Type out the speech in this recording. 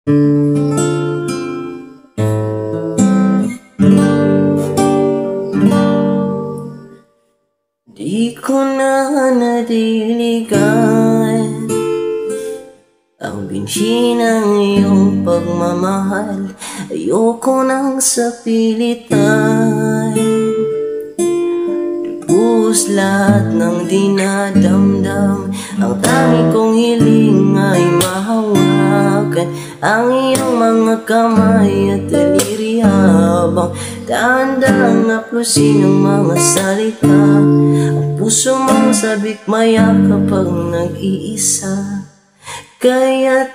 Di ko na nadiligan ang binhi ng iyong pagmamahal. Ayoko nang sa pilitan lubos lahat ng dinadamdam. Ang tangi kong hiling ay mahawakan ang iyong mga kamay at daliri habang dahan-dahang haplusin ang mga salita. Ang puso mong sabik maya kapag nag-iisa. Kaya